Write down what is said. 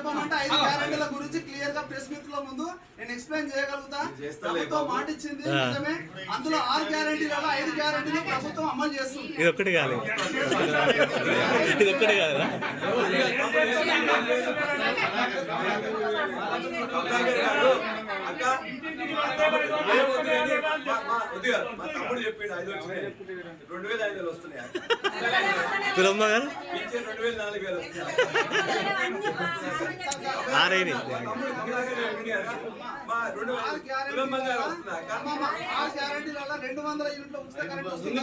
చెప్పమంటే 5 గ్యారెంటీల గురించి క్లియర్ గా ప్రెస్ మీట్ లో ముందు నేను ఎక్స్ప్లెయిన్ చేయగలుగుతా. ప్రభుత్వం మాట ఇచ్చింది నిజమే. అందులో 6 గ్యారెంటీలలో 5 గ్యారెంటీలు ప్రభుత్వం అమలు చేస్తుంది. ఇది ఒక్కటి కాదు, ఇది ఒక్కటి కాదు. మా తమ్ముడు చెప్పిండు 5 వచ్చినాయి, 2500 వస్తున్నాయి. 2000 ఆరైని గ్యారెంటీలలో 200 యూనిట్ల ఉచిత కరెంట్ వస్తుంది.